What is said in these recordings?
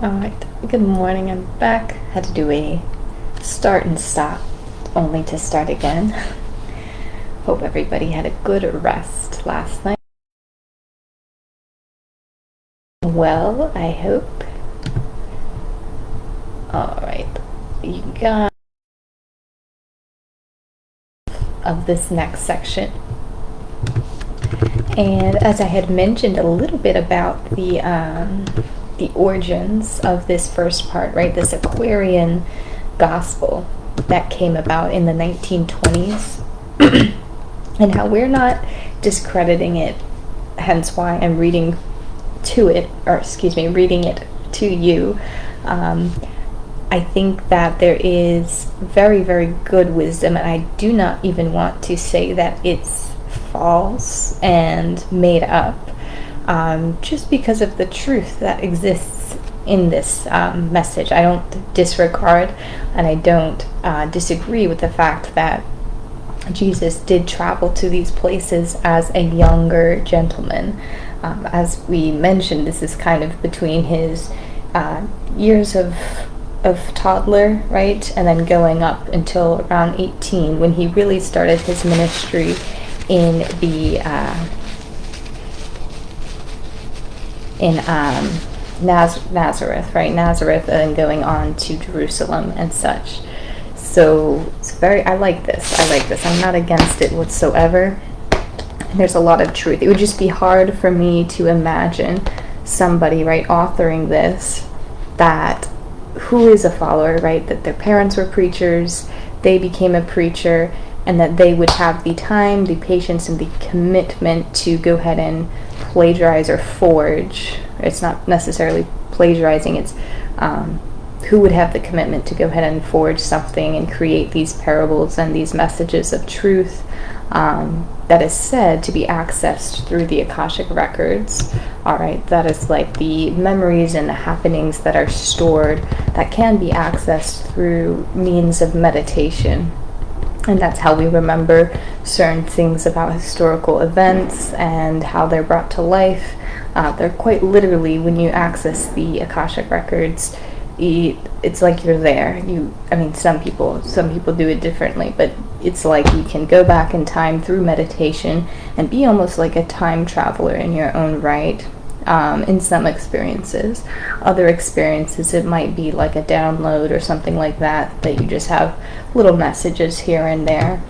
Alright, good morning, I'm back. Had to do a start and stop, only to start again. Hope everybody had a good rest last night. Well, I hope. Alright, you got of this next section. And as I had mentioned a little bit about the origins of this first part, right? This Aquarian gospel that came about in the 1920s, and how we're not discrediting it, hence why I'm reading it to you. I think that there is very, very good wisdom, and I do not even want to say that it's false and made up, just because of the truth that exists in this message. I don't disregard and I don't disagree with the fact that Jesus did travel to these places as a younger gentleman. As we mentioned, this is kind of between his years of toddler, right, and then going up until around 18, when he really started his ministry in the Nazareth, right? Nazareth, and going on to Jerusalem and such. So it's I like this. I'm not against it whatsoever. There's a lot of truth. It would just be hard for me to imagine somebody, right, authoring this, that who is a follower, right, that their parents were preachers, they became a preacher, and that they would have the time, the patience, and the commitment to go ahead and plagiarize or forge. It's not necessarily plagiarizing, it's who would have the commitment to go ahead and forge something and create these parables and these messages of truth that is said to be accessed through the Akashic records. Alright, that is like the memories and the happenings that are stored that can be accessed through means of meditation. And that's how we remember certain things about historical events and how they're brought to life. They're quite literally, when you access the Akashic records, it's like you're there. Some people do it differently, but it's like you can go back in time through meditation and be almost like a time traveler in your own right. In some experiences. Other experiences, it might be like a download or something like that you just have little messages here and there.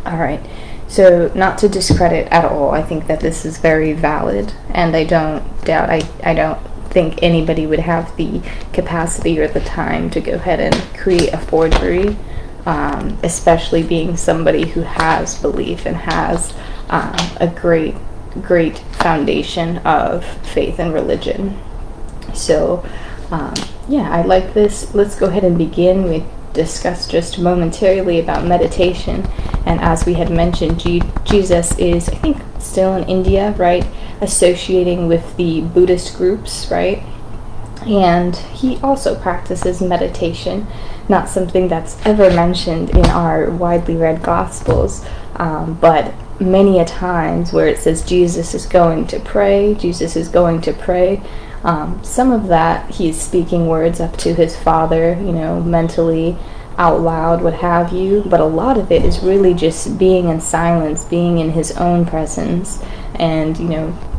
Alright, so not to discredit at all, I think that this is very valid, and I don't doubt, I don't think anybody would have the capacity or the time to go ahead and create a forgery, especially being somebody who has belief and has a great foundation of faith and religion. So I like this. Let's go ahead and begin. We discussed just momentarily about meditation, and as we had mentioned, Jesus is, I think, still in India, right, associating with the Buddhist groups, right, and he also practices meditation, not something that's ever mentioned in our widely read Gospels, but many a times where it says Jesus is going to pray, some of that he's speaking words up to his Father, mentally, out loud, what have you, but a lot of it is really just being in silence, being in his own presence, and,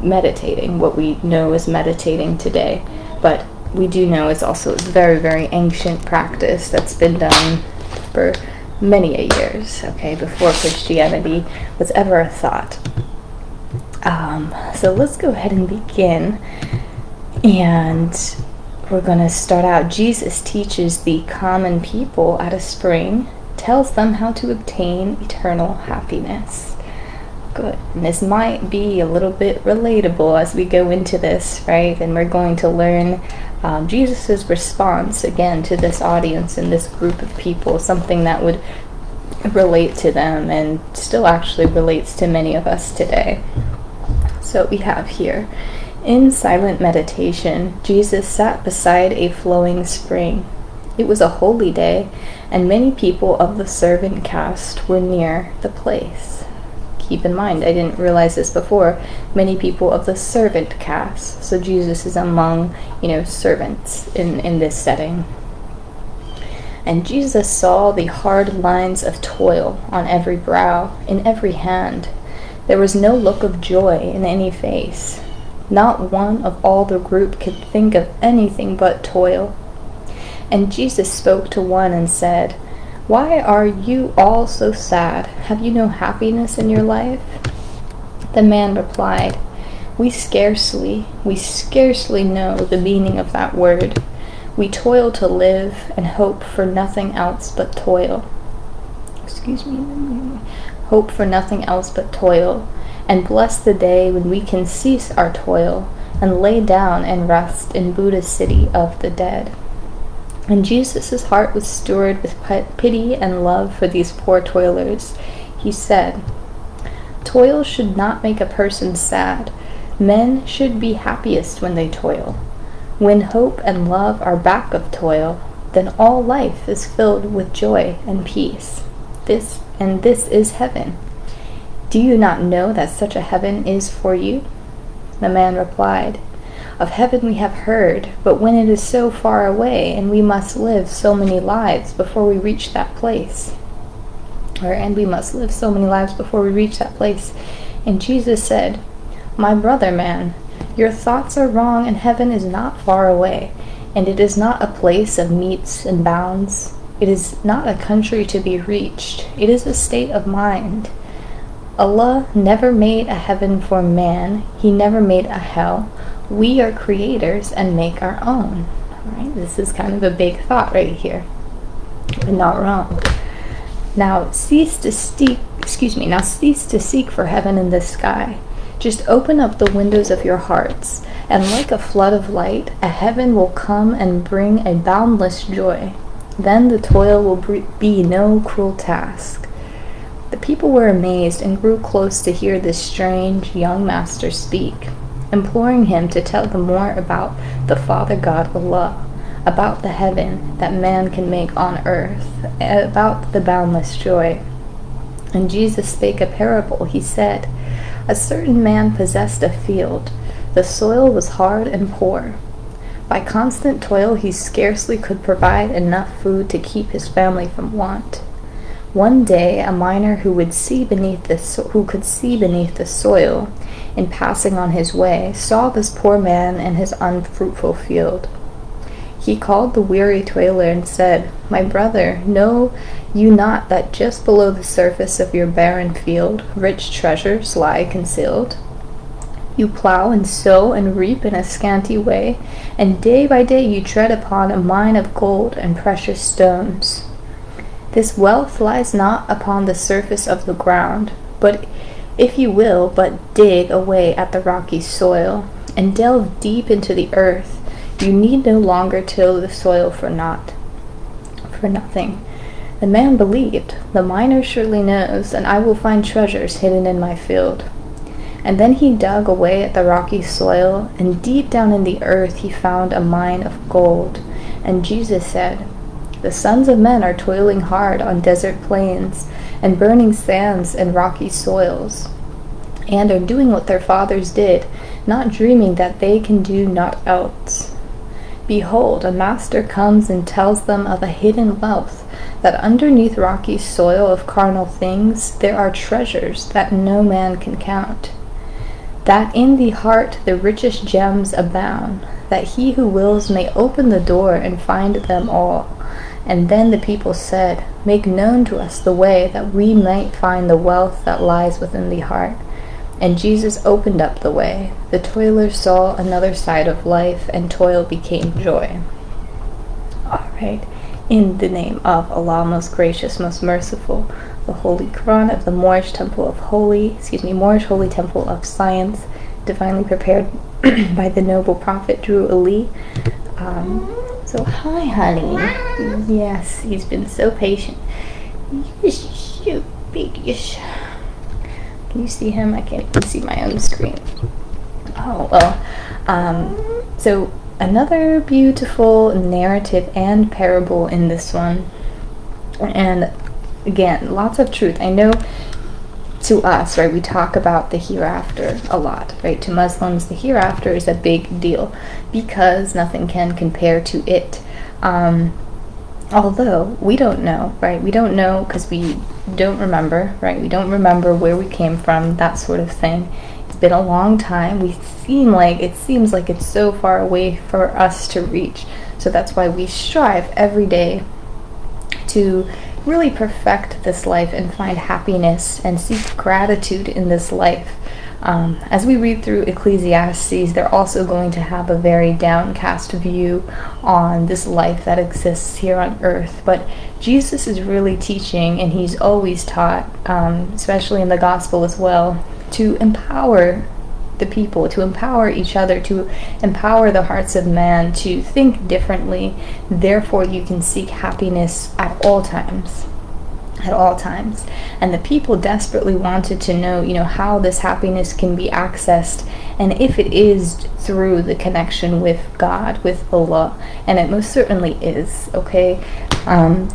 meditating, what we know as meditating today. But we do know it's also a very, very ancient practice that's been done for many a years, okay, before Christianity was ever a thought. So let's go ahead and begin, and we're going to start out. Jesus teaches the common people at a spring, tells them how to obtain eternal happiness. Good. And this might be a little bit relatable as we go into this, right? And we're going to learn Jesus' response, again, to this audience and this group of people, something that would relate to them and still actually relates to many of us today. So we have here, in silent meditation, Jesus sat beside a flowing spring. It was a holy day, and many people of the servant caste were near the place. keep in mind, I didn't realize this before, many people of the servant caste. So Jesus is among, servants in this setting. And Jesus saw the hard lines of toil on every brow, in every hand. There was no look of joy in any face. Not one of all the group could think of anything but toil. And Jesus spoke to one and said, "Why are you all so sad? Have you no happiness in your life?" The man replied, We scarcely know the meaning of that word. We toil to live and hope for nothing else but toil. Hope for nothing else but toil, and bless the day when we can cease our toil and lay down and rest in Buddha's city of the dead. And Jesus' heart was stirred with pity and love for these poor toilers. He said, Toil should not make a person sad. Men should be happiest when they toil. When hope and love are back of toil, then all life is filled with joy and peace. This is heaven. Do you not know that such a heaven is for you? The man replied, Of heaven we have heard, but when it is so far away, and we must live so many lives before we reach that place. And Jesus said, My brother man, your thoughts are wrong, and heaven is not far away, and it is not a place of metes and bounds. It is not a country to be reached. It is a state of mind. Allah never made a heaven for man. He never made a hell. We are creators and make our own. Right? This is kind of a big thought right here, but not wrong. Now cease to seek for heaven in the sky. Just open up the windows of your hearts, and like a flood of light, a heaven will come and bring a boundless joy. Then the toil will be no cruel task. The people were amazed and grew close to hear this strange young master speak, imploring him to tell them more about the Father God Allah, about the heaven that man can make on earth, about the boundless joy. And Jesus spake a parable. He said, A certain man possessed a field. The soil was hard and poor. By constant toil he scarcely could provide enough food to keep his family from want. One day a miner who could see beneath the soil, in passing on his way, saw this poor man in his unfruitful field. He called the weary toiler and said, My brother, know you not that just below the surface of your barren field rich treasures lie concealed? You plow and sow and reap in a scanty way, and day by day you tread upon a mine of gold and precious stones. This wealth lies not upon the surface of the ground, but if you will but dig away at the rocky soil, and delve deep into the earth, you need no longer till the soil for nothing. The man believed, The miner surely knows, and I will find treasures hidden in my field. And then he dug away at the rocky soil, and deep down in the earth he found a mine of gold. And Jesus said, The sons of men are toiling hard on desert plains, and burning sands and rocky soils, and are doing what their fathers did, not dreaming that they can do naught else. Behold, a master comes and tells them of a hidden wealth, that underneath rocky soil of carnal things there are treasures that no man can count. That in the heart the richest gems abound, that he who wills may open the door and find them all. And then the people said, Make known to us the way, that we might find the wealth that lies within the heart. And Jesus opened up the way. The toiler saw another side of life, and toil became joy. Alright, in the name of Allah, most gracious, most merciful, the Holy Koran of the Moorish Holy Temple of Science, divinely prepared by the noble prophet Drew Ali. So hi honey. Yes, he's been so patient. He's so big. Can you see him? I can't even see my own screen. Oh well. So another beautiful narrative and parable in this one, and again, lots of truth. I know to us, right, we talk about the hereafter a lot, right? To Muslims, the hereafter is a big deal because nothing can compare to it. Although we don't know, right? We don't know because we don't remember, right? We don't remember where we came from, that sort of thing. It's been a long time. It seems like it's so far away for us to reach. So that's why we strive every day to really perfect this life and find happiness and seek gratitude in this life. As we read through Ecclesiastes, they're also going to have a very downcast view on this life that exists here on earth. But Jesus is really teaching, and he's always taught, especially in the gospel as well, to empower the people, to empower each other, to empower the hearts of man to think differently. Therefore, you can seek happiness at all times. At all times. And the people desperately wanted to know, how this happiness can be accessed, and if it is through the connection with God, with Allah. And it most certainly is, okay?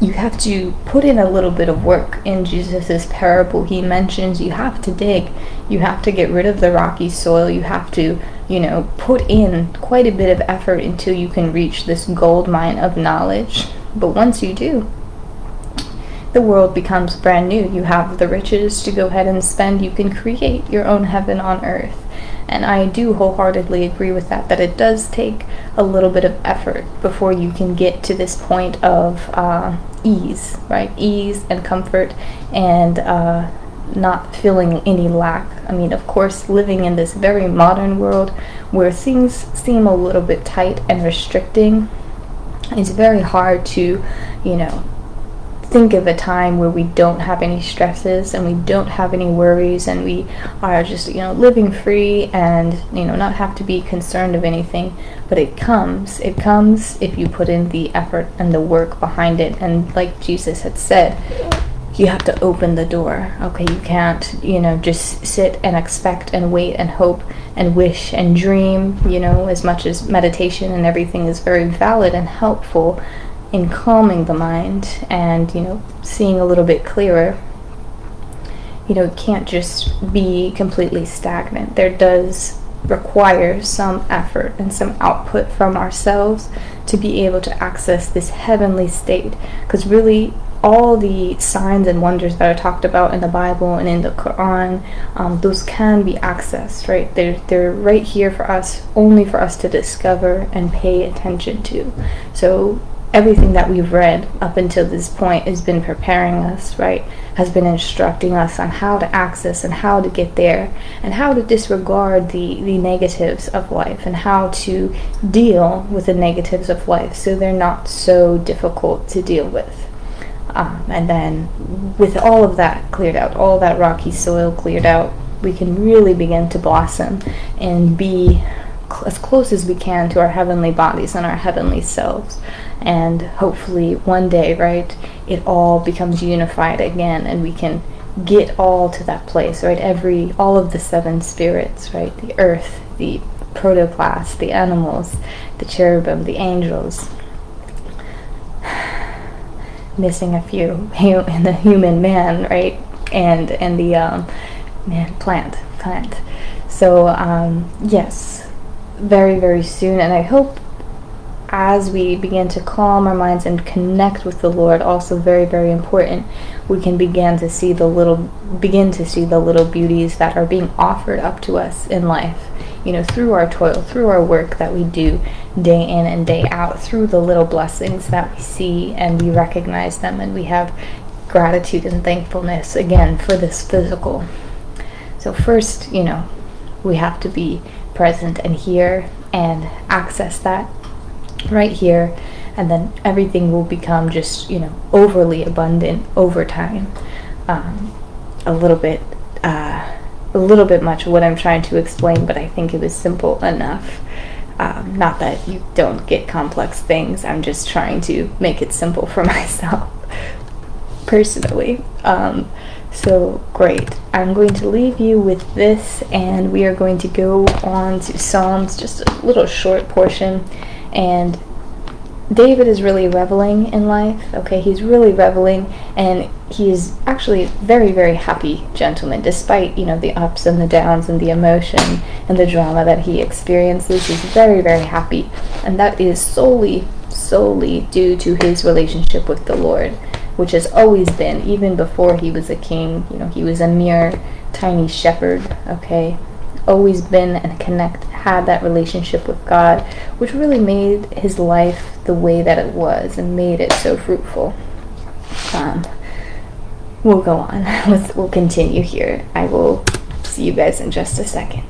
You have to put in a little bit of work. In Jesus's parable, he mentions you have to dig, you have to get rid of the rocky soil, you have to put in quite a bit of effort until you can reach this gold mine of knowledge. But once you do, the world becomes brand new. You have the riches to go ahead and spend. You can create your own heaven on earth. And I do wholeheartedly agree with that it does take a little bit of effort before you can get to this point of ease, right? Ease and comfort, and not feeling any lack. I mean, of course, living in this very modern world where things seem a little bit tight and restricting, it's very hard to, think of a time where we don't have any stresses and we don't have any worries, and we are just living free and not have to be concerned of anything. But it comes if you put in the effort and the work behind it. And like Jesus had said, you have to open the door. Okay, you can't just sit and expect and wait and hope and wish and dream. As much as meditation and everything is very valid and helpful in calming the mind and seeing a little bit clearer, it can't just be completely stagnant. There does require some effort and some output from ourselves to be able to access this heavenly state, because really all the signs and wonders that are talked about in the Bible and in the Quran, those can be accessed, right? They're right here for us, only for us to discover and pay attention to. So everything that we've read up until this point has been preparing us, right? Has been instructing us on how to access and how to get there, and how to disregard the negatives of life, and how to deal with the negatives of life so they're not so difficult to deal with. And then with all of that cleared out, all that rocky soil cleared out, we can really begin to blossom and be as close as we can to our heavenly bodies and our heavenly selves. And hopefully one day, right, it all becomes unified again, and we can get all to that place, right? All of the seven spirits, right? The earth, the protoplasm, the animals, the cherubim, the angels, missing a few in the human man, right? And the plant. So yes, very, very soon. And I hope as we begin to calm our minds and connect with the Lord, also very, very important, we can begin to see the little beauties that are being offered up to us in life, through our toil, through our work that we do day in and day out, through the little blessings that we see and we recognize them, and we have gratitude and thankfulness again for this physical. So first, we have to be present and here and access that right here, and then everything will become just overly abundant over time. A little bit much of what I'm trying to explain, but I think it was simple enough. Not that you don't get complex things, I'm just trying to make it simple for myself personally. So great, I'm going to leave you with this, and we are going to go on to Psalms, just a little short portion. And David is really reveling in life, okay? He's really reveling, and he is actually very, very happy gentleman, despite, the ups and the downs and the emotion and the drama that he experiences. He's very, very happy, and that is solely due to his relationship with the Lord, which has always been, even before he was a king. He was a mere tiny shepherd, okay? Always been and had that relationship with God, which really made his life the way that it was and made it so fruitful. We'll go on. We'll continue here. I will see you guys in just a second.